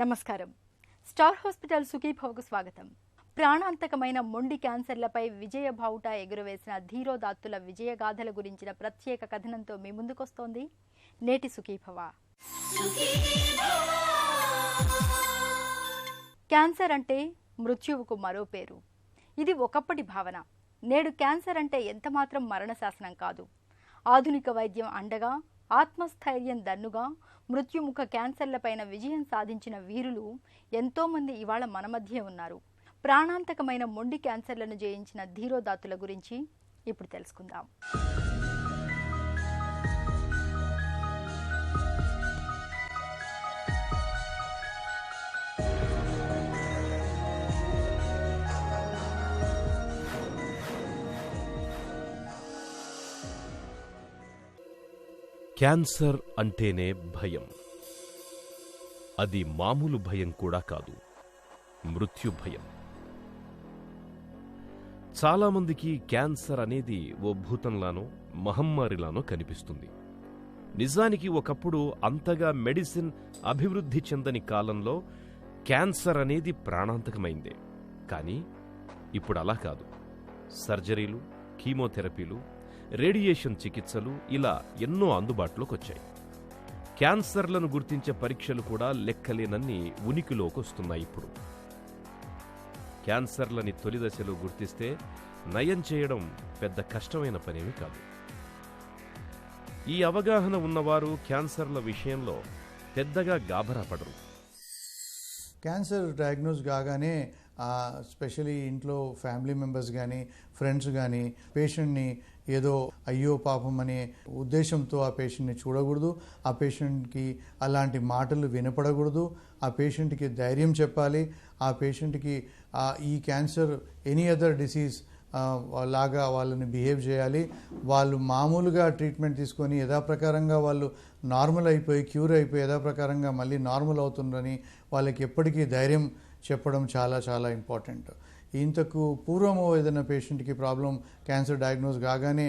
నమస్కారం. Star hospital సుఖీభవకు స్వాగతం. ప్రాణాంతకమైన మొండి క్యాన్సర్లపై విజయ బావుట ఎగురవేసిన ధీరోదాత్తుల విజయగాథల గురించిన ప్రత్యేక కథనంతో మీ ముందుకొస్తోంది నేటి సుఖీభవ. క్యాన్సర్ అంటే మృత్యువుకు మరో పేరు. ఇది ఒకప్పటి భావన. నేడు క్యాన్సర్ అంటే ఎంతమాత్రం మరణశాసనం కాదు. ఆధునిక వైద్యం అండగా, ఆత్మస్థైర్యం దన్నుగా మృత్యుముఖ క్యాన్సర్లపైన విజయం సాధించిన వీరులు ఎంతోమంది ఇవాళ మన మధ్య ఉన్నారు. ప్రాణాంతకమైన మొండి క్యాన్సర్లను జయించిన ధీరోదాత్తుల గురించి ఇప్పుడు తెలుసుకుందాం. క్యాన్సర్ అంటేనే భయం. అది మామూలు భయం కూడా కాదు, మృత్యు భయం. చాలామందికి క్యాన్సర్ అనేది ఓ భూతంలానో మహమ్మారిలానో కనిపిస్తుంది. నిజానికి ఒకప్పుడు అంతగా మెడిసిన్ అభివృద్ధి చెందని కాలంలో క్యాన్సర్ అనేది ప్రాణాంతకమైందే. కానీ ఇప్పుడు అలా కాదు. సర్జరీలు, కీమోథెరపీలు, రేడియేషన్ చికిత్సలు ఇలా ఎన్నో అందుబాటులోకి వచ్చాయి. క్యాన్సర్లను గుర్తించే పరీక్షలు కూడా లెక్కలేనన్ని ఉనికిలోకి వస్తున్నాయి. ఇప్పుడు క్యాన్సర్లని తొలి దశలో గుర్తిస్తే నయం చేయడం పెద్ద కష్టమైన పనేమి కాదు. ఈ అవగాహన ఉన్నవారు క్యాన్సర్ల విషయంలో పెద్దగా గాబరా పడరు. క్యాన్సర్ డయాగ్నోస్ కాగానే స్పెషలీ ఇంట్లో ఫ్యామిలీ మెంబర్స్ కానీ ఫ్రెండ్స్ కానీ పేషెంట్ని ఏదో అయ్యో పాపం అనే ఉద్దేశంతో ఆ పేషెంట్ని చూడకూడదు. ఆ పేషెంట్కి అలాంటి మాటలు వినపడకూడదు. ఆ పేషెంట్కి ధైర్యం చెప్పాలి. ఆ పేషెంట్కి ఈ క్యాన్సర్ ఎనీ అదర్ డిసీజ్ లాగా వాళ్ళని బిహేవ్ చేయాలి. వాళ్ళు మామూలుగా ట్రీట్మెంట్ తీసుకొని యథాప్రకారంగా వాళ్ళు నార్మల్ అయిపోయి క్యూర్ అయిపోయి యథాప్రకారంగా మళ్ళీ నార్మల్ అవుతుందని వాళ్ళకి ఎప్పటికీ ధైర్యం చెప్పడం చాలా చాలా ఇంపార్టెంట్. ఇంతకు పూర్వము ఏదైనా పేషెంట్కి ప్రాబ్లం క్యాన్సర్ డయాగ్నోస్ కాగానే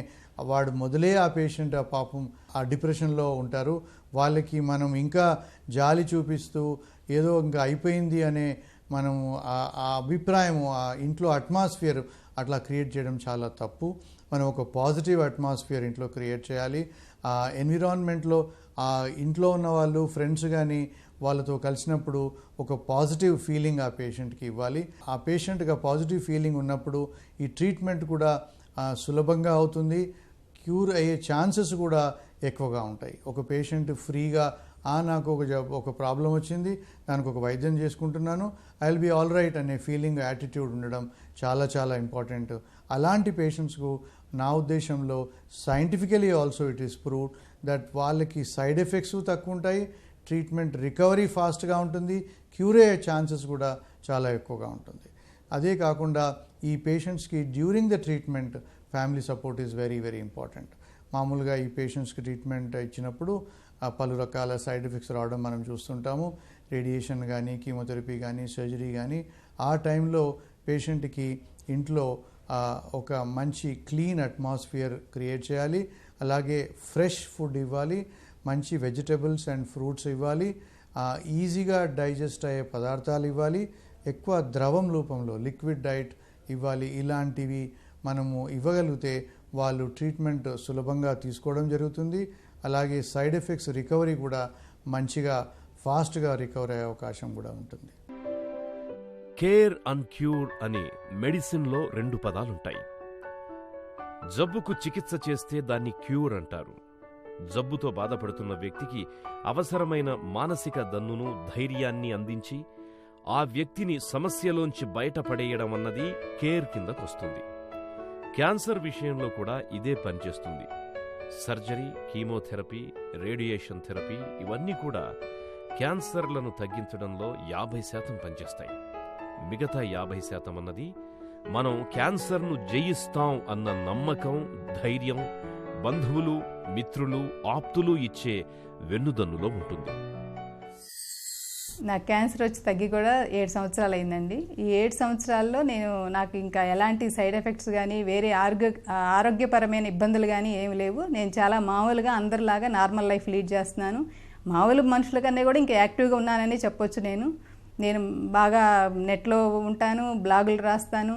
వాడు మొదలే ఆ పేషెంట్ ఆ పాపం ఆ డిప్రెషన్లో ఉంటారు. వాళ్ళకి మనం ఇంకా జాలి చూపిస్తూ ఏదో ఇంకా అయిపోయింది అనే మనము ఆ అభిప్రాయము ఆ ఇంట్లో అట్మాస్ఫియర్ అట్లా క్రియేట్ చేయడం చాలా తప్పు. మనం ఒక పాజిటివ్ అట్మాస్ఫియర్ ఇంట్లో క్రియేట్ చేయాలి. ఆ ఎన్విరాన్మెంట్లో ఆ ఇంట్లో ఉన్న వాళ్ళు ఫ్రెండ్స్ కానీ వాళ్ళతో కలిసినప్పుడు ఒక పాజిటివ్ ఫీలింగ్ ఆ పేషెంట్కి ఇవ్వాలి. ఆ పేషెంట్గా పాజిటివ్ ఫీలింగ్ ఉన్నప్పుడు ఈ ట్రీట్మెంట్ కూడా సులభంగా అవుతుంది. క్యూర్ అయ్యే ఛాన్సెస్ కూడా ఎక్కువగా ఉంటాయి. ఒక పేషెంట్ ఫ్రీగా నాకు ఒక ప్రాబ్లం వచ్చింది, దానికి ఒక వైద్యం చేసుకుంటున్నాను, I will be all right అనే ఫీలింగ్ యాటిట్యూడ్ ఉండడం చాలా చాలా ఇంపార్టెంట్. అలాంటి పేషెంట్స్కు నా ఉద్దేశంలో scientifically also it is proved that వాళ్ళకి సైడ్ ఎఫెక్ట్స్ తక్కువ ఉంటాయి, ట్రీట్మెంట్ రికవరీ ఫాస్ట్గా ఉంటుంది, క్యూర్ అయ్యే ఛాన్సెస్ కూడా చాలా ఎక్కువగా ఉంటుంది. అదే కాకుండా ఈ పేషెంట్స్కి during the treatment family support is very very important. మామూలుగా ఈ పేషెంట్స్కి ట్రీట్మెంట్ ఇచ్చినప్పుడు పలు రకాల సైడ్ ఎఫెక్ట్స్ రావడం మనం చూస్తుంటాము. రేడియేషన్ కానీ, కీమోథెరపీ కానీ, సర్జరీ కానీ. ఆ టైంలో పేషెంట్కి ఇంట్లో ఒక మంచి క్లీన్ అట్మాస్ఫియర్ క్రియేట్ చేయాలి. అలాగే ఫ్రెష్ ఫుడ్ ఇవ్వాలి, మంచి వెజిటబుల్స్ అండ్ ఫ్రూట్స్ ఇవ్వాలి, ఈజీగా డైజెస్ట్ అయ్యే పదార్థాలు ఇవ్వాలి, ఎక్కువ ద్రవం రూపంలో లిక్విడ్ డైట్ ఇవ్వాలి. ఇలాంటివి మనము ఇవ్వగలిగితే వాళ్ళు ట్రీట్మెంట్ సులభంగా తీసుకోవడం జరుగుతుంది. అలాగే సైడ్ ఎఫెక్ట్స్ రికవరీ కూడా మంచిగా ఫాస్ట్గా రికవర్ అయ్యే అవకాశం కూడా ఉంటుంది. కేర్ అండ్ క్యూర్ అనే మెడిసిన్లో 2 పదాలుంటాయి. జబ్బుకు చికిత్స చేస్తే దాన్ని క్యూర్ అంటారు. జబ్బుతో బాధపడుతున్న వ్యక్తికి అవసరమైన మానసిక దన్నును, ధైర్యాన్ని అందించి ఆ వ్యక్తిని సమస్యలోంచి బయటపడేయడం అన్నది కేర్ కిందకొస్తుంది. క్యాన్సర్ విషయంలో కూడా ఇదే పనిచేస్తుంది. సర్జరీ, కీమోథెరపీ, రేడియేషన్ థెరపీ ఇవన్నీ కూడా క్యాన్సర్లను తగ్గించడంలో 50% పనిచేస్తాయి. మిగతా 50% అన్నది మనం క్యాన్సర్ను జయిస్తాం అన్న నమ్మకం, ధైర్యం, బంధువులు, మిత్రులు, ఆప్తులు ఇచ్చే వెన్నుదన్నులో ఉంటుంది. నాకు క్యాన్సర్ వచ్చి తగ్గి కూడా 7 సంవత్సరాలు అయిందండి. ఈ 7 సంవత్సరాల్లో నాకు ఇంకా ఎలాంటి సైడ్ ఎఫెక్ట్స్ కానీ వేరే ఆరోగ్యపరమైన ఇబ్బందులు కానీ ఏమి లేవు. నేను చాలా మామూలుగా అందరిలాగా నార్మల్ లైఫ్ లీడ్ చేస్తున్నాను. మామూలు మనుషుల కన్నా కూడా ఇంకా యాక్టివ్గా ఉన్నానని చెప్పొచ్చు. నేను బాగా నెట్లో ఉంటాను, బ్లాగులు రాస్తాను,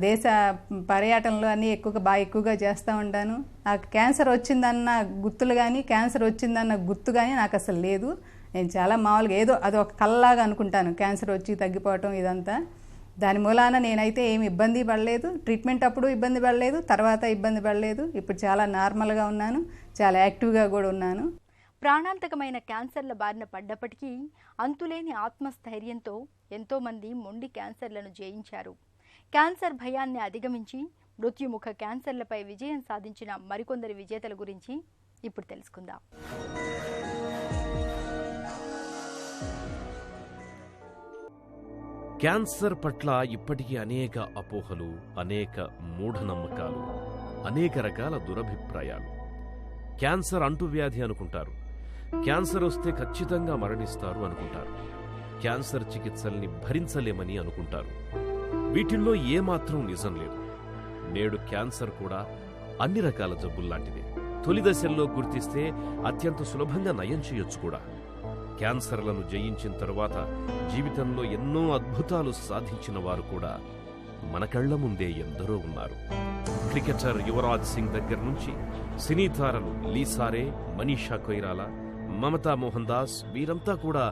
దేశ పర్యటనలు అన్నీ ఎక్కువగా చేస్తూ ఉంటాను. నాకు క్యాన్సర్ వచ్చిందన్న గుర్తులు కానీ క్యాన్సర్ వచ్చిందన్న గుర్తు కానీ నాకు అసలు లేదు. నేను చాలా మామూలుగా ఏదో అది ఒక కళ్ళలాగా అనుకుంటాను, క్యాన్సర్ వచ్చి తగ్గిపోవటం ఇదంతా. దాని మూలాన నేనైతే ఏమి ఇబ్బంది పడలేదు. ట్రీట్మెంట్ అప్పుడు ఇబ్బంది పడలేదు, తర్వాత ఇబ్బంది పడలేదు. ఇప్పుడు చాలా నార్మల్గా ఉన్నాను, చాలా యాక్టివ్గా కూడా ఉన్నాను. ప్రాణాంతకమైన క్యాన్సర్ల బారిన పడ్డప్పటికీ అంతులేని ఆత్మస్థైర్యంతో ఎంతోమంది మొండి క్యాన్సర్లను జయించారు. క్యాన్సర్ భయాన్ని అధిగమించి మృత్యుముఖ క్యాన్సర్లపై విజయం సాధించిన మరికొందరి విజేతల గురించి ఇప్పుడు తెలుసుకుందాం. క్యాన్సర్ పట్ల ఇప్పటికీ అనేక అపోహలు, అనేక మూఢనమ్మకాలు, అనేక రకాల దురభిప్రాయాలు. క్యాన్సర్ అంటువ్యాధి అనుకుంటారు, క్యాన్సర్ వస్తే ఖచ్చితంగా మరణిస్తారు అనుకుంటారు, క్యాన్సర్ చికిత్సల్ని భరించలేమని అనుకుంటారు. వీటిల్లో ఏమాత్రం నిజం లేదు. నేడు క్యాన్సర్ కూడా అన్ని రకాల జబ్బుల్లాంటిదే. తొలి దశల్లో గుర్తిస్తే అత్యంత సులభంగా నయం చేయొచ్చు కూడా. క్యాన్సర్లను జయించిన తరువాత జీవితంలో ఎన్నో అద్భుతాలు సాధించిన వారు కూడా మన కళ్ల ముందే ఎందరో ఉన్నారు. క్రికెటర్ యువరాజ్ సింగ్ దగ్గర నుంచి సినీ తారలు లీసారే, మనీషా కొయిరాలా, మమతా మోహన్ దాస్ వీరంతా కూడా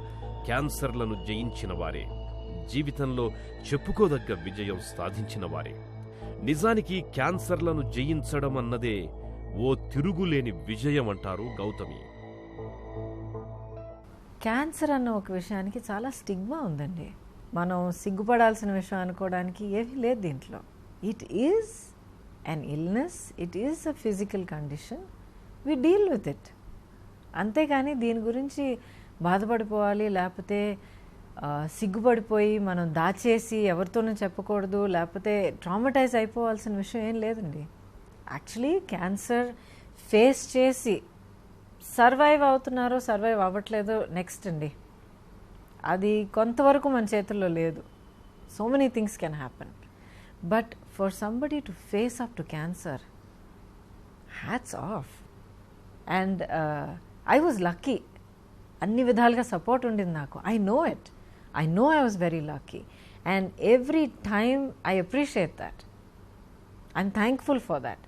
క్యాన్సర్లను జయించిన వారే. జీవితంలో చెప్పుకోదగ్గ విజయం సాధించిన వారే. నిజానికి క్యాన్సర్లను జయించడం అన్నదే ఓ తిరుగులేని విజయం అంటారు గౌతమి. క్యాన్సర్ అన్న ఒక విషయానికి చాలా స్టిగ్మా ఉందండి. మనం సిగ్గుపడాల్సిన విషయం అనుకోవడానికి ఏమీ లేదు దీంట్లో. It is an illness, it is a physical condition, we deal with it. అంతేగాని దీని గురించి బాధపడిపోవాలి, లేకపోతే సిగ్గుపడిపోయి మనం దాచేసి ఎవరితోనూ చెప్పకూడదు, లేకపోతే ట్రామటైజ్ అయిపోవాల్సిన విషయం ఏం లేదండి. యాక్చువల్లీ క్యాన్సర్ ఫేస్ చేసి సర్వైవ్ అవుతున్నారో సర్వైవ్ అవ్వట్లేదో నెక్స్ట్ అండి. అది కొంతవరకు మన చేతుల్లో లేదు. So many things can happen. But for somebody to face up to cancer, hats off. And I was lucky. అన్ని విధాలుగా సపోర్ట్ ఉండింది నాకు. I know I was very lucky, and every time I appreciate that. I'm thankful for that.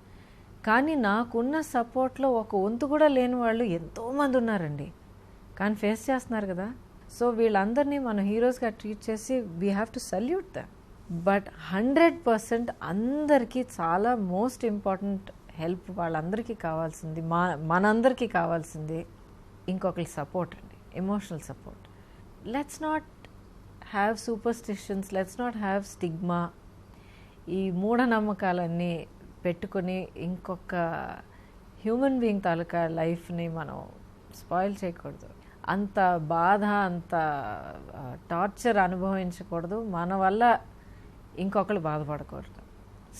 కానీ నాకున్న సపోర్ట్లో ఒక వంతు కూడా లేని వాళ్ళు ఎంతోమంది ఉన్నారండి. కానీ ఫేస్ చేస్తున్నారు కదా. సో వీళ్ళందరినీ మనం హీరోస్గా ట్రీట్ చేసి we have to salute them. But 100% అందరికీ చాలా మోస్ట్ ఇంపార్టెంట్ హెల్ప్ వాళ్ళందరికీ కావాల్సింది, మనందరికీ కావాల్సింది ఇంకొకరి సపోర్ట్ అండి, emotional support. Let's not have superstitions, let's not have stigma. ఈ మూఢనమ్మకాలన్నీ పెట్టుకొని ఇంకొక హ్యూమన్ బీయింగ్ తాలూకా లైఫ్ని మనం స్పాయిల్ చేయకూడదు. అంత బాధ, అంత టార్చర్ అనుభవించకూడదు. మన వల్ల ఇంకొకరు బాధపడకూడదు.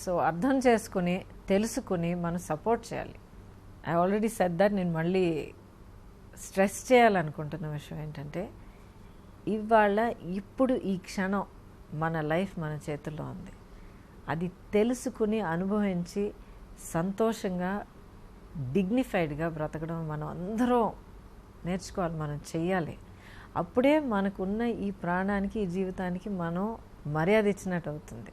సో అర్థం చేసుకుని, తెలుసుకుని మనం సపోర్ట్ చేయాలి. I already said that. నేను మళ్ళీ స్ట్రెస్ చేయాలనుకుంటున్న విషయం ఏంటంటే, ఇవాళ ఇప్పుడు ఈ క్షణం మన లైఫ్ మన చేతుల్లో ఉంది. అది తెలుసుకుని అనుభవించి సంతోషంగా డిగ్నిఫైడ్గా బ్రతకడం మనం అందరం నేర్చుకోవాలి, మనం చెయ్యాలి. అప్పుడే మనకున్న ఈ ప్రాణానికి, ఈ జీవితానికి మనం మర్యాద ఇచ్చినట్టు అవుతుంది.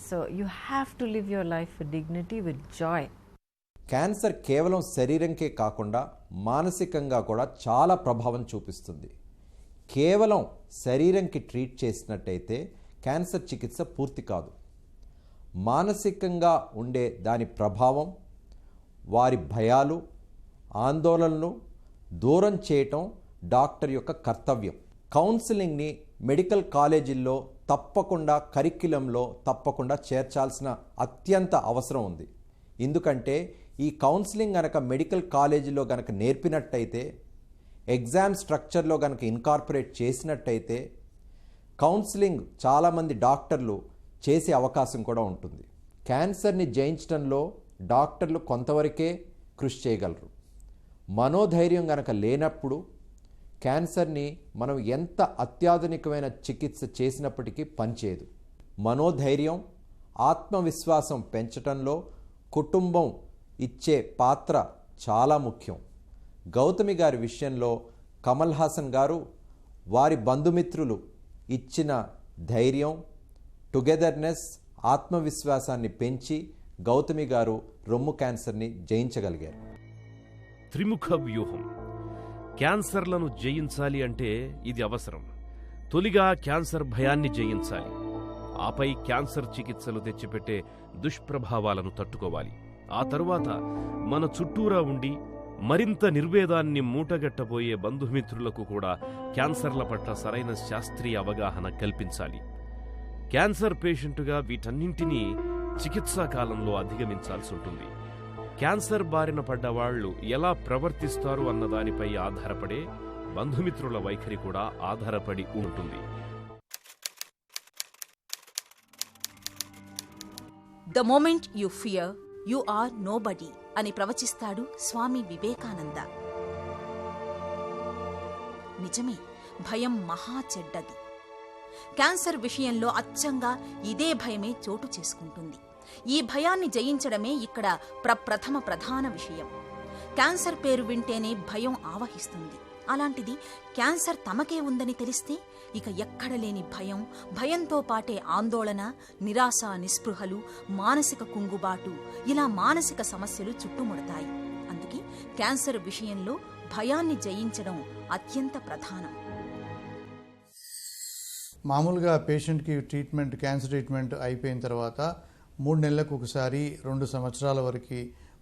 So you have to live your life with dignity, with Joy. Cancer కేవలం శరీరంకే కాకుండా మానసికంగా కూడా చాలా ప్రభావం చూపిస్తుంది. కేవలం శరీరంకి ట్రీట్ చేసినట్టయితే క్యాన్సర్ చికిత్స పూర్తి కాదు. మానసికంగా ఉండే దాని ప్రభావం, వారి భయాలు, ఆందోళనలు దూరం చేయటం డాక్టర్ యొక్క కర్తవ్యం. కౌన్సిలింగ్ని మెడికల్ కాలేజీల్లో తప్పకుండా, కరిక్యులంలో తప్పకుండా చేర్చాల్సిన అత్యంత అవసరం ఉంది. ఎందుకంటే ఈ కౌన్సిలింగ్ గనక మెడికల్ కాలేజీలో గనక నేర్పినట్టయితే, ఎగ్జామ్ స్ట్రక్చర్లో గనక ఇన్కార్పొరేట్ చేసినట్టయితే, కౌన్సిలింగ్ చాలామంది డాక్టర్లు చేసే అవకాశం కూడా ఉంటుంది. క్యాన్సర్ని జయించడంలో డాక్టర్లు కొంతవరకే కృషి చేయగలరు. మనోధైర్యం గనక లేనప్పుడు క్యాన్సర్ని మనం ఎంత అత్యాధునికమైన చికిత్స చేసినప్పటికీ పనిచేయదు. మనోధైర్యం, ఆత్మవిశ్వాసం పెంచడంలో కుటుంబం ఇచ్చే పాత్ర చాలా ముఖ్యం. గౌతమి గారి విషయంలో కమల్ హాసన్ గారు వారి బంధుమిత్రులు ఇచ్చిన ధైర్యం, టుగెదర్నెస్, ఆత్మవిశ్వాసాన్ని పెంచి గౌతమి గారు రొమ్ము క్యాన్సర్ని జయించగలిగారు. త్రిముఖ వ్యూహం. క్యాన్సర్లను జయించాలి అంటే ఇది అవసరం. తొలిగా క్యాన్సర్ భయాన్ని జయించాలి. ఆపై క్యాన్సర్ చికిత్సలు తెచ్చిపెట్టే దుష్ప్రభావాలను తట్టుకోవాలి. ఆ తరువాత మన చుట్టూరా ఉండి మరింత నిర్వేదాన్ని మూటగట్టబోయే బంధుమిత్రులకు కూడా క్యాన్సర్ల పట్ల సరైన శాస్త్రీయ అవగాహన కల్పించాలి. క్యాన్సర్ పేషెంటుగా వీటన్నింటినీ చికిత్సా కాలంలో అధిగమించాల్సి ఉంటుంది. క్యాన్సర్ బారిన పడ్డవాళ్లు ఎలా ప్రవర్తిస్తారు అన్నదానిపై ఆధారపడే బంధుమిత్రుల వైఖరి కూడా ఆధారపడి ఉంటుంది. The moment you fear you are nobody అని ప్రవచిస్తాడు స్వామి వివేకానంద. నిజమే, భయం మహా చెడ్డది. క్యాన్సర్ విషయంలో అచ్చంగా ఇదే భయమే చోటు చేసుకుంటుంది. ఈ భయాన్ని జయించడమే ఇక్కడ ప్రప్రథమ ప్రధాన విషయం. క్యాన్సర్ పేరు వింటేనే భయం ఆవహిస్తుంది. అలాంటిది క్యాన్సర్ తమకే ఉందని తెలిస్తే ఇక ఎక్కడ లేని భయం, భయంతో పాటే ఆందోళన, నిరాశ, నిస్పృహలు, మానసిక కుంగుబాటు, ఇలా మానసిక సమస్యలు చుట్టుముడతాయి. అందుకే క్యాన్సర్ విషయంలో భయాన్ని జయించడం అత్యంత ప్రధానం. మామూలుగా పేషెంట్కి క్యాన్సర్ ట్రీట్మెంట్ అయిపోయిన తర్వాత 3 నెలలకు ఒకసారి 2 సంవత్సరాల వరకు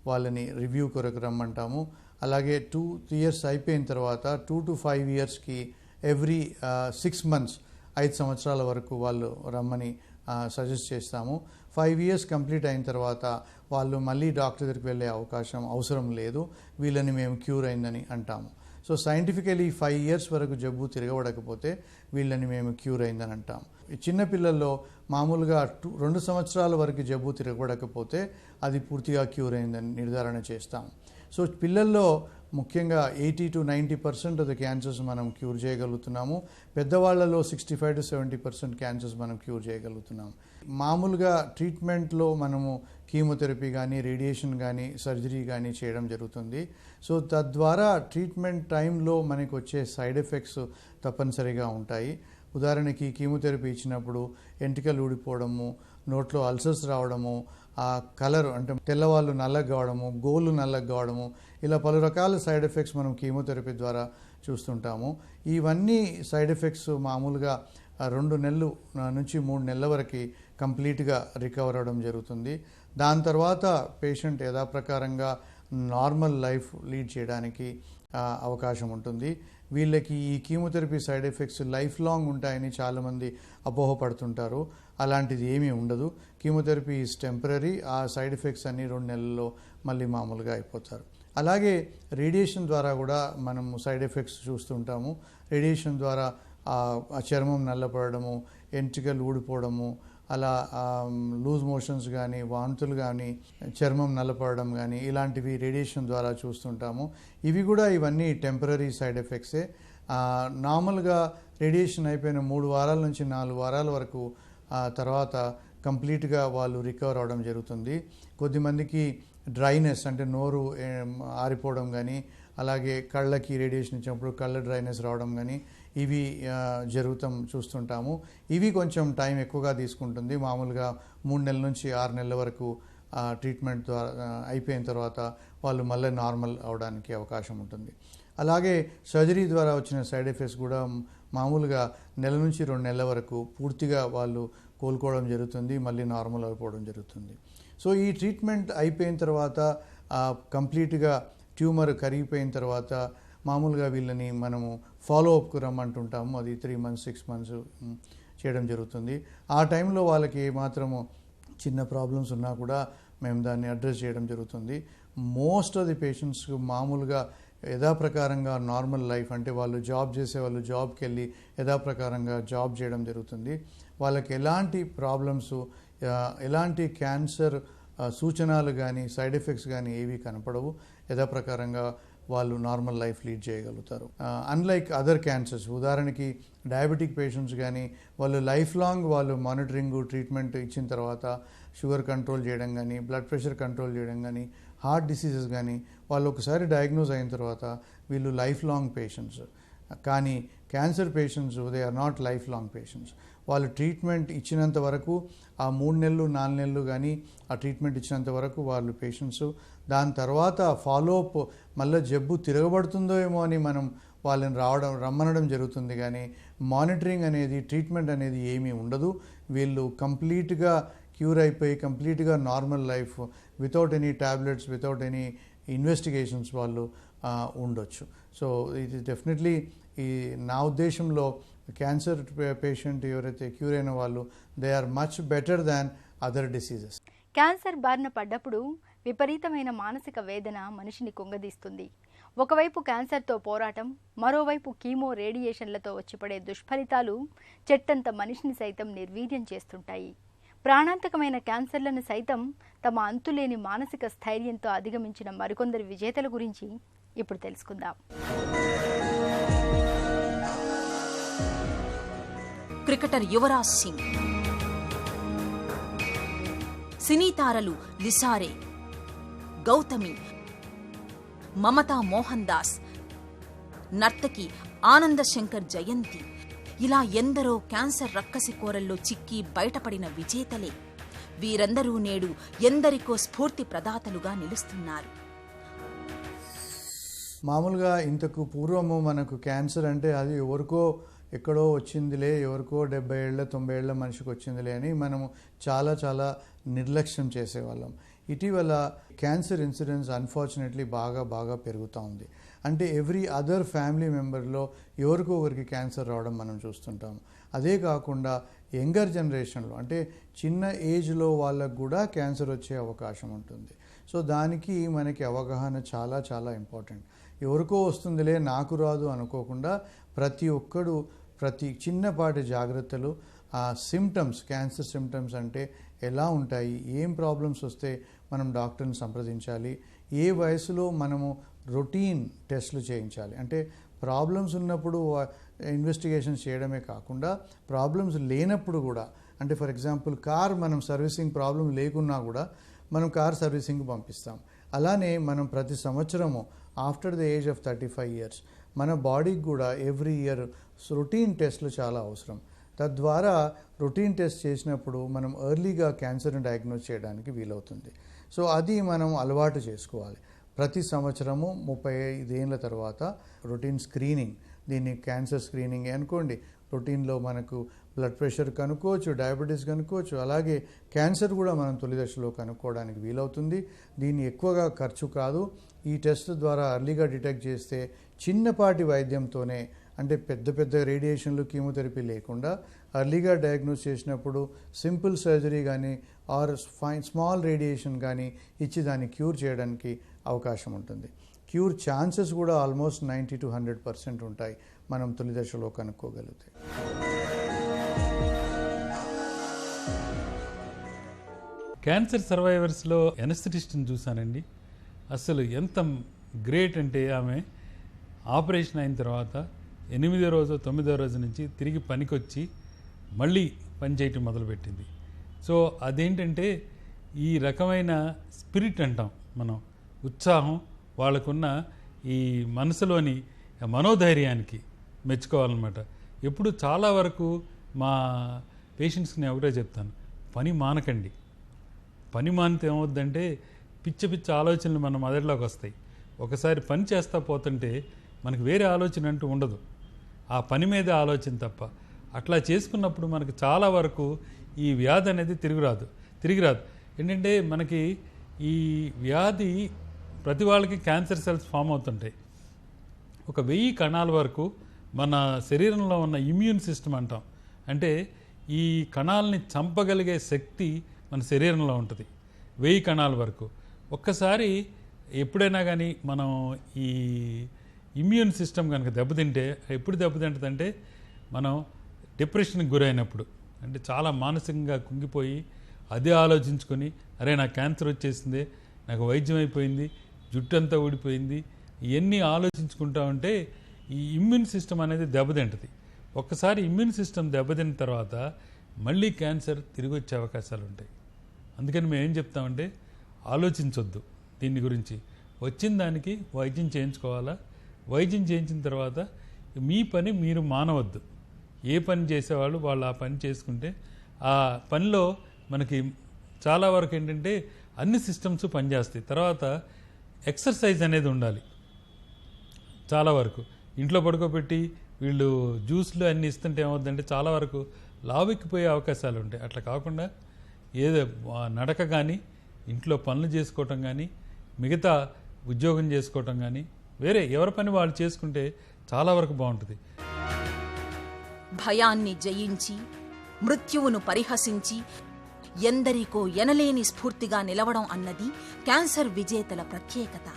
వాళ్ళని రివ్యూ కొరకు రమ్మంటాము. అలాగే 2 years అయిపోయిన తర్వాత 2 to 5 yearsకి ఎవ్రీ 6 months 5 సంవత్సరాల వరకు వాళ్ళు రమ్మని సజెస్ట్ చేస్తాము. 5 years కంప్లీట్ అయిన తర్వాత వాళ్ళు మళ్ళీ డాక్టర్ దగ్గరికి వెళ్ళే అవసరం లేదు, వీళ్ళని మేము క్యూర్ అయిందని అంటాము. సో సైంటిఫికలీ 5 years వరకు జబ్బు తిరగబడకపోతే వీళ్ళని మేము క్యూర్ అయిందని అంటాం. చిన్నపిల్లల్లో మామూలుగా 2 సంవత్సరాల వరకు జబ్బు తిరగబడకపోతే అది పూర్తిగా క్యూర్ అయిందని నిర్ధారణ చేస్తాం. సో పిల్లల్లో ముఖ్యంగా 80 to 90% ఆఫ్ ద క్యాన్సర్స్ మనం క్యూర్ చేయగలుగుతున్నాము. పెద్దవాళ్లలో 65 to 70% క్యాన్సర్స్ మనం క్యూర్ చేయగలుగుతున్నాం. మామూలుగా ట్రీట్మెంట్లో మనము కీమోథెరపీ కానీ, రేడియేషన్ కానీ, సర్జరీ కానీ చేయడం జరుగుతుంది. సో తద్వారా ట్రీట్మెంట్ టైంలో మనకు వచ్చే సైడ్ ఎఫెక్ట్స్ తప్పనిసరిగా ఉంటాయి. ఉదాహరణకి కీమోథెరపీ ఇచ్చినప్పుడు ఎంటికలు ఊడిపోవడము, నోట్లో అల్సర్స్ రావడము, ఆ కలర్ అంటే తెల్లవాళ్ళు నల్లగా కావడము, గోళ్ళు నల్లగా కావడము, ఇలా పలు రకాల సైడ్ ఎఫెక్ట్స్ మనం కీమోథెరపీ ద్వారా చూస్తుంటాము. ఇవన్నీ సైడ్ ఎఫెక్ట్స్ మామూలుగా 2 నెలలు నుంచి 3 నెలల వరకు కంప్లీట్గా రికవర్ అవ్వడం జరుగుతుంది. దాని తర్వాత పేషెంట్ యథాప్రకారంగా నార్మల్ లైఫ్ లీడ్ చేయడానికి అవకాశం ఉంటుంది. వీళ్ళకి ఈ chemotherapy side effects life long ఉంటాయని చాలామంది అపోహపడుతుంటారు. అలాంటిది ఏమీ ఉండదు. Chemotherapy is temporary. ఆ సైడ్ ఎఫెక్ట్స్ అన్ని 2 నెలల్లో మళ్ళీ మామూలుగా అయిపోతారు. అలాగే రేడియేషన్ ద్వారా కూడా మనం సైడ్ ఎఫెక్ట్స్ చూస్తుంటాము. రేడియేషన్ ద్వారా ఆ చర్మం నల్లపడము, ఎంట్రికలు ఊడిపోవడము, అలా లూజ్ మోషన్స్ కానీ, వాంతులు కానీ, చర్మం నల్లపడడం కానీ ఇలాంటివి రేడియేషన్ ద్వారా చూస్తుంటాము. ఇవన్నీ టెంపరీ సైడ్ ఎఫెక్ట్సే. నార్మల్గా రేడియేషన్ అయిపోయిన 3 వారాల నుంచి 4 వారాల వరకు తర్వాత కంప్లీట్గా వాళ్ళు రికవర్ అవడం జరుగుతుంది. కొద్దిమందికి డ్రైనెస్ అంటే నోరు ఆరిపోవడం కానీ, అలాగే కళ్ళకి రేడియేషన్ ఇచ్చినప్పుడు కళ్ళ డ్రైనెస్ రావడం కానీ ఇవి చూస్తుంటాము. ఇవి కొంచెం టైం ఎక్కువగా తీసుకుంటుంది. మామూలుగా 3 నెలల నుంచి 6 నెలల వరకు ట్రీట్మెంట్ ద్వారా అయిపోయిన తర్వాత వాళ్ళు మళ్ళీ నార్మల్ అవడానికి అవకాశం ఉంటుంది. అలాగే సర్జరీ ద్వారా వచ్చిన సైడ్ ఎఫెక్ట్స్ కూడా మామూలుగా 1 నెల నుంచి 2 నెలల వరకు పూర్తిగా వాళ్ళు కోలుకోవడం జరుగుతుంది, మళ్ళీ నార్మల్ అయిపోవడం జరుగుతుంది. సో ఈ ట్రీట్మెంట్ అయిపోయిన తర్వాత కంప్లీట్గా ట్యూమర్ కరిగిపోయిన తర్వాత మామూలుగా వీళ్ళని మనము ఫాలో అప్కు రమ్మంటుంటాము. అది 3 months 6 months చేయడం జరుగుతుంది. ఆ టైంలో వాళ్ళకి ఏమాత్రము చిన్న ప్రాబ్లమ్స్ ఉన్నా కూడా మేము దాన్ని అడ్రస్ చేయడం జరుగుతుంది. మోస్ట్ ఆఫ్ ది పేషెంట్స్కు మామూలుగా యథాప్రకారంగా నార్మల్ లైఫ్ అంటే వాళ్ళు జాబ్ చేసే వాళ్ళు జాబ్కి వెళ్ళి యథాప్రకారంగా జాబ్ చేయడం జరుగుతుంది. వాళ్ళకి ఎలాంటి ప్రాబ్లమ్స్, ఎలాంటి క్యాన్సర్ సూచనలు కానీ సైడ్ ఎఫెక్ట్స్ కానీ ఏవి కనపడవు. యథాప్రకారంగా వాళ్ళు నార్మల్ లైఫ్ లీడ్ చేయగలుగుతారు. అన్లైక్ అదర్ క్యాన్సర్స్, ఉదాహరణకి డయాబెటిక్ పేషెంట్స్ కానీ వాళ్ళు లైఫ్ లాంగ్ వాళ్ళు మానిటరింగ్ ట్రీట్మెంట్ ఇచ్చిన తర్వాత షుగర్ కంట్రోల్ చేయడం కానీ, బ్లడ్ ప్రెషర్ కంట్రోల్ చేయడం కానీ, హార్ట్ డిసీజెస్ కానీ వాళ్ళు ఒకసారి డయాగ్నోజ్ అయిన తర్వాత వీళ్ళు లైఫ్ లాంగ్ పేషెంట్స్. కానీ cancer patients they are not life long patients. వాళ్ళు ట్రీట్మెంట్ ఇచ్చినంత వరకు, ఆ 3 నెలలు 4 నెలలు కానీ ఆ ట్రీట్మెంట్ ఇచ్చినంత వరకు వాళ్ళు పేషెంట్స్. దాని తర్వాత ఫాలోఅప్ మళ్ళీ జబ్బు తిరగబడుతుందో ఏమో అని మనం వాళ్ళని రమ్మనడం జరుగుతుంది. కానీ మానిటరింగ్ అనేది, ట్రీట్మెంట్ అనేది ఏమీ ఉండదు. వీళ్ళు కంప్లీట్గా క్యూర్ అయిపోయి కంప్లీట్గా normal life without any tablets, without any investigations వాళ్ళు ఉండొచ్చు. సో ఇది డెఫినెట్లీ ఈ నా ఉద్దేశంలో క్యాన్సర్ పేషెంట్ ఎవరైతే క్యూర్ అయిన వాళ్ళు they are much better than other diseases. Cancer బారిన పడ్డప్పుడు విపరీతమైన మానసిక వేదన మనిషిని కుంగదీస్తుంది. ఒకవైపు క్యాన్సర్తో పోరాటం, మరోవైపు కీమో రేడియేషన్లతో వచ్చిపడే దుష్ఫలితాలు చెట్టంత మనిషిని సైతం నిర్వీర్యం చేస్తుంటాయి. ప్రాణాంతకమైన క్యాన్సర్లను సైతం తమ అంతులేని మానసిక స్థైర్యంతో అధిగమించిన మరికొందరు విజేతల గురించి ఇప్పుడు తెలుసుకుందాం. క్రికెటర్ యువరాజ్ సింగ్, సినీ తారలు లిసారే, గౌతమి, మమతా మోహన్ దాస్, నర్తకి ఆనంద శంకర్ జయంతి, ఇలా ఎందరో క్యాన్సర్ రక్కసి కోరల్లో చిక్కి బయటపడిన విజేతలే. వీరందరూ నేడు ఎందరికో స్ఫూర్తి ప్రదాతలుగా నిలుస్తున్నారు. మామూలుగా ఇంతకు పూర్వము మనకు క్యాన్సర్ అంటే అది ఎవరికో ఎక్కడో వచ్చిందిలే, ఎవరికో 70 ఏళ్ళ 90 ఏళ్ళ మనిషికి వచ్చిందిలే అని మనము చాలా నిర్లక్ష్యం చేసేవాళ్ళం. ఇటీవల క్యాన్సర్ ఇన్సిడెన్స్ అన్ఫార్చునేట్లీ బాగా పెరుగుతూ ఉంది. అంటే ఎవ్రీ అదర్ ఫ్యామిలీ మెంబర్లో ఎవరికో ఒకరికి క్యాన్సర్ రావడం మనం చూస్తుంటాం. అదే కాకుండా యంగర్ జనరేషన్లో, అంటే చిన్న ఏజ్లో వాళ్ళకు కూడా క్యాన్సర్ వచ్చే అవకాశం ఉంటుంది. సో దానికి మనకి అవగాహన చాలా ఇంపార్టెంట్. ఎవరికో వస్తుందిలే నాకు రాదు అనుకోకుండా ప్రతి ఒక్కడు ప్రతి చిన్నపాటి జాగ్రత్తలు, ఆ సిమ్టమ్స్, క్యాన్సర్ సిమ్టమ్స్ అంటే ఎలా ఉంటాయి, ఏం ప్రాబ్లమ్స్ వస్తే మనం డాక్టర్ని సంప్రదించాలి, ఏ వయసులో మనము రొటీన్ టెస్టులు చేయించాలి. అంటే ప్రాబ్లమ్స్ ఉన్నప్పుడు ఇన్వెస్టిగేషన్స్ చేయడమే కాకుండా ప్రాబ్లమ్స్ లేనప్పుడు కూడా, అంటే ఫర్ ఎగ్జాంపుల్ కార్ మనం సర్వీసింగ్ ప్రాబ్లం లేకున్నా కూడా మనం కార్ సర్వీసింగ్కి పంపిస్తాం. అలానే మనం ప్రతి సంవత్సరము after the age of 35 years మన బాడీకి కూడా ఎవ్రీ ఇయర్ రొటీన్ టెస్ట్లు చాలా అవసరం. తద్వారా రొటీన్ టెస్ట్ చేసినప్పుడు మనం ఎర్లీగా క్యాన్సర్ని డయాగ్నోస్ చేయడానికి వీలవుతుంది. సో అది మనం అలవాటు చేసుకోవాలి. ప్రతి సంవత్సరము 35 ఏళ్ళ తర్వాత రొటీన్ స్క్రీనింగ్, దీన్ని క్యాన్సర్ స్క్రీనింగ్ అనుకోండి. రొటీన్లో మనకు బ్లడ్ ప్రెషర్ కనుక్కోవచ్చు, డయాబెటీస్ కనుక్కోవచ్చు, అలాగే క్యాన్సర్ కూడా మనం తొలి దశలో కనుక్కోవడానికి వీలవుతుంది. దీన్ని ఎక్కువగా ఖర్చు కాదు. ఈ టెస్ట్ ద్వారా అర్లీగా డిటెక్ట్ చేస్తే చిన్నపాటి వైద్యంతోనే, అంటే పెద్ద రేడియేషన్లు, కీమోథెరపీ లేకుండా అర్లీగా డయాగ్నోస్ చేసినప్పుడు సింపుల్ సర్జరీ కానీ ఆర్ స్మాల్ రేడియేషన్ కానీ ఇచ్చి దాన్ని క్యూర్ చేయడానికి అవకాశం ఉంటుంది. క్యూర్ ఛాన్సెస్ కూడా ఆల్మోస్ట్ 90 to 100% ఉంటాయి మనం తొలి దశలో కనుక్కోగలిగితే. క్యాన్సర్ సర్వైవర్స్లో ఎనస్థెటిస్ట్ని చూశానండి. అసలు ఎంత గ్రేట్ అంటే ఆమె ఆపరేషన్ అయిన తర్వాత 8వ రోజు 9వ రోజు నుంచి తిరిగి పనికొచ్చి మళ్ళీ పనిచేయటం మొదలుపెట్టింది. సో అదేంటంటే ఈ రకమైన స్పిరిట్ అంటాం మనం, ఉత్సాహం, వాళ్ళకున్న ఈ మనసులోని మనోధైర్యానికి మెచ్చుకోవాలన్నమాట. ఎప్పుడు చాలా వరకు మా పేషెంట్స్కి నేను ఒకటే చెప్తాను, పని మానకండి. పని మానితే ఏమవుద్దంటే పిచ్చి ఆలోచనలు మన మొదట్లోకి వస్తాయి. ఒకసారి పని చేస్తా పోతుంటే మనకు వేరే ఆలోచన అంటూ ఉండదు, ఆ పని మీదే ఆలోచన తప్ప. అట్లా చేసుకున్నప్పుడు మనకు చాలా వరకు ఈ వ్యాధి అనేది తిరిగి రాదు. ఏంటంటే మనకి ఈ వ్యాధి ప్రతి వాళ్ళకి క్యాన్సర్ సెల్స్ ఫామ్ అవుతుంటాయి. 1000 కణాల వరకు మన శరీరంలో ఉన్న ఇమ్యూన్ సిస్టమ్ అంటాం, అంటే ఈ కణాలని చంపగలిగే శక్తి మన శరీరంలో ఉంటుంది. 1000 కణాల వరకు. ఒక్కసారి ఎప్పుడైనా కానీ మనం ఈ ఇమ్యూన్ సిస్టమ్ కనుక దెబ్బతింటే, ఎప్పుడు దెబ్బతింటుందంటే మనం డిప్రెషన్కి గురైనప్పుడు, అంటే చాలా మానసికంగా కుంగిపోయి అదే ఆలోచించుకొని, అరే నాకు క్యాన్సర్ వచ్చేసింది, నాకు వైద్యం అయిపోయింది, జుట్టు అంతా ఊడిపోయింది, ఇవన్నీ ఆలోచించుకుంటా ఉంటే ఈ ఇమ్యూన్ సిస్టమ్ అనేది దెబ్బతింటుంది. ఒక్కసారి ఇమ్యూన్ సిస్టమ్ దెబ్బతిన్న తర్వాత మళ్ళీ క్యాన్సర్ తిరిగి వచ్చే అవకాశాలు ఉంటాయి. అందుకని మేము ఏం చెప్తామంటే ఆలోచించొద్దు దీని గురించి. వచ్చిన దానికి వైద్యం చేయించుకోవాలా, వైద్యం చేయించిన తర్వాత మీ పని మీరు మానవద్దు. ఏ పని చేసేవాళ్ళు వాళ్ళు ఆ పని చేసుకుంటే ఆ పనిలో మనకి చాలా వరకు ఏంటంటే అన్ని సిస్టమ్స్ పనిచేస్తాయి. తర్వాత ఎక్సర్సైజ్ అనేది ఉండాలి. చాలా వరకు ఇంట్లో పడుకోబెట్టి వీళ్ళు జ్యూస్లు అన్నీ ఇస్తుంటే ఏమవుతుందంటే చాలా వరకు లావెక్కిపోయే అవకాశాలు ఉంటాయి. అట్లా కాకుండా ఏదో నడక కానీ, ఇంట్లో పనులు చేసుకోవటం కానీ, మిగతా ఉద్యోగం చేసుకోవటం కానీ, వేరే ఎవరి పని వాళ్ళు చేసుకుంటే చాలా వరకు బాగుంటుంది. భయాన్ని జయించి, మృత్యువును పరిహసించి, ఎందరికో ఎనలేని స్ఫూర్తిగా నిలవడం అన్నది క్యాన్సర్ విజేతల ప్రత్యేకత.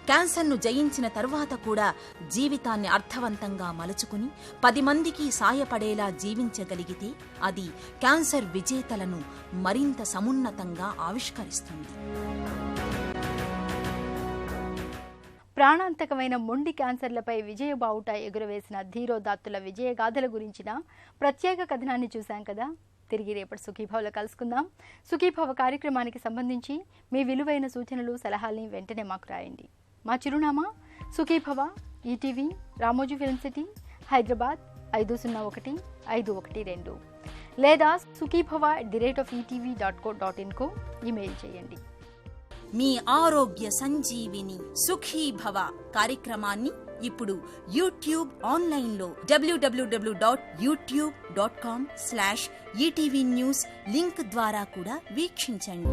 క్యాన్సర్ను జయించిన తర్వాత కూడా జీవితాన్ని అర్థవంతంగా మలుచుకుని 10 మందికి సాయపడేలా జీవించగలిగితే అది క్యాన్సర్ విజేతలను మరింత సమున్నతంగా ఆవిష్కరిస్తుంది. ప్రాణాంతకమైన మొండి క్యాన్సర్లపై విజయబావుట ఎగురవేసిన ధీరోదాత్తుల విజయగాథల గురించిన ప్రత్యేక కథనాన్ని చూశాం కదా. తిరిగి రేపటి సుఖీభవలో కలుసుకుందాం. సుఖీభవ కార్యక్రమానికి సంబంధించి మీ విలువైన సూచనలు, సలహాలని వెంటనే మాకు రాయండి. మా చిరునామా Sukhibhava, ETV, Ramoji film city, Hyderabad 501512 లేదా sukhibhava@etv.co.in ఈమెయిల్ చేయండి. మీ ఆరోగ్య సంజీవిని సుఖీభవ కార్యక్రమాన్ని ఇప్పుడు యూట్యూబ్ ఆన్లైన్లో www.youtube.com/ETV News లింక్ ద్వారా కూడా వీక్షించండి.